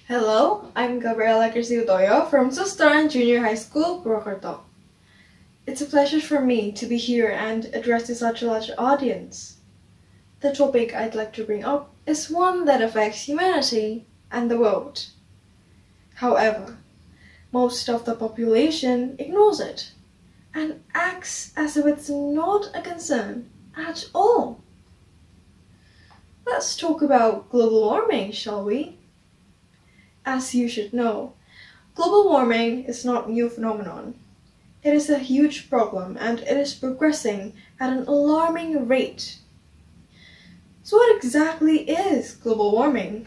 Hello, I'm Gabriella Hutoyo from Susteran Junior High School, Purwokerto. It's a pleasure for me to be here and address to such a large audience. The topic I'd like to bring up is one that affects humanity and the world. However, most of the population ignores it and acts as if it's not a concern at all. Let's talk about global warming, shall we? As you should know, global warming is not a new phenomenon. It is a huge problem and it is progressing at an alarming rate. So what exactly is global warming?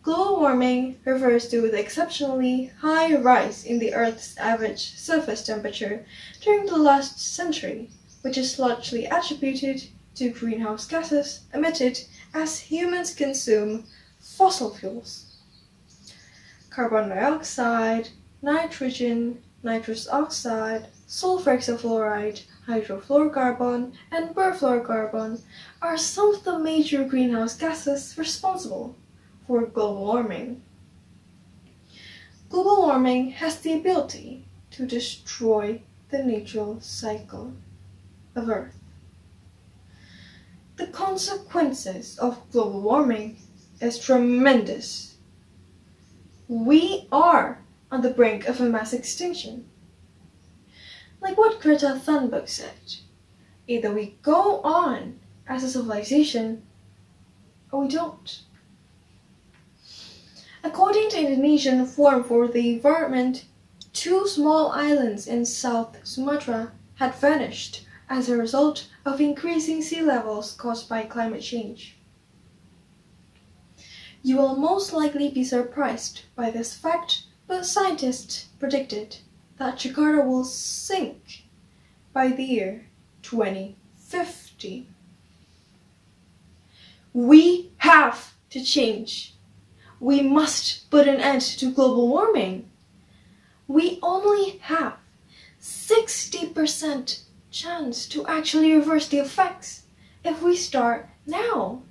Global warming refers to the exceptionally high rise in the Earth's average surface temperature during the last century, which is largely attributed to greenhouse gases emitted as humans consume fossil fuels. Carbon dioxide, nitrogen, nitrous oxide, sulfur hexafluoride, hydrofluorocarbon, and perfluorocarbon are some of the major greenhouse gases responsible for global warming. Global warming has the ability to destroy the natural cycle of Earth. The consequences of global warming is tremendous. We are on the brink of a mass extinction. Like what Greta Thunberg said, either we go on as a civilization or we don't. According to Indonesian Forum for the Environment, 2 small islands in South Sumatra had vanished as a result of increasing sea levels caused by climate change. You will most likely be surprised by this fact, but scientists predicted that Jakarta will sink by the year 2050. We have to change. We must put an end to global warming. We only have 60% chance to actually reverse the effects if we start now.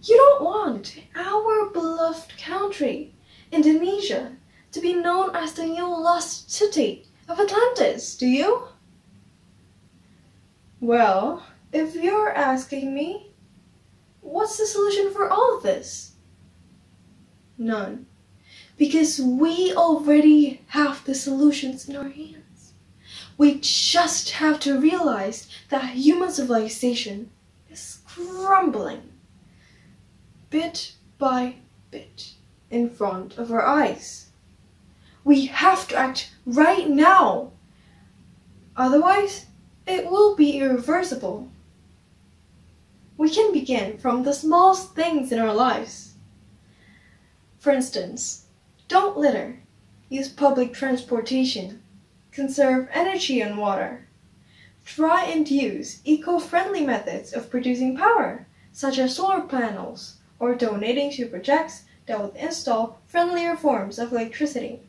You don't want our beloved country, Indonesia, to be known as the new lost city of Atlantis, do you? Well, if you're asking me, what's the solution for all of this? None. Because we already have the solutions in our hands. We just have to realize that human civilization is crumbling bit by bit in front of our eyes. We have to act right now. Otherwise, it will be irreversible. We can begin from the smallest things in our lives. For instance, don't litter. Use public transportation. Conserve energy and water. Try and use eco-friendly methods of producing power, such as solar panels, or donating to projects that would install friendlier forms of electricity.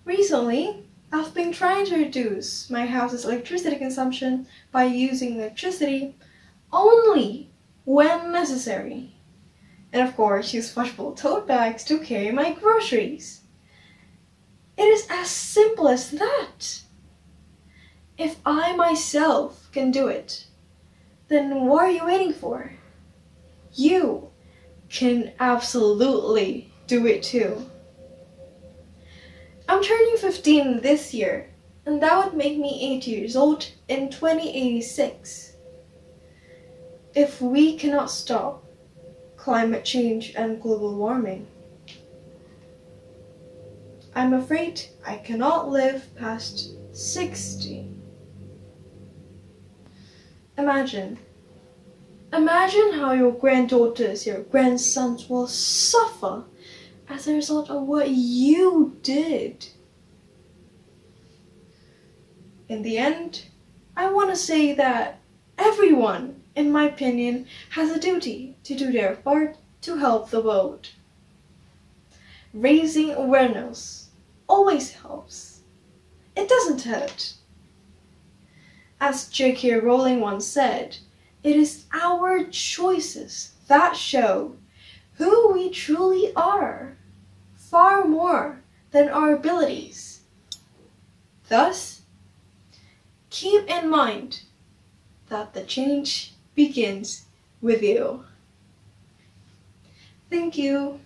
Recently, I've been trying to reduce my house's electricity consumption by using electricity only when necessary. And of course, use washable tote bags to carry my groceries. It is as simple as that. If I myself can do it, then what are you waiting for? You can absolutely do it too. I'm turning 15 this year, and that would make me 8 years old in 2086. If we cannot stop climate change and global warming, I'm afraid I cannot live past 60. Imagine how your granddaughters, your grandsons will suffer as a result of what you did. In the end, I want to say that everyone, in my opinion, has a duty to do their part to help the world. Raising awareness always helps. It doesn't hurt. As J.K. Rowling once said, it is our choices that show who we truly are, far more than our abilities. Thus, keep in mind that the change begins with you. Thank you.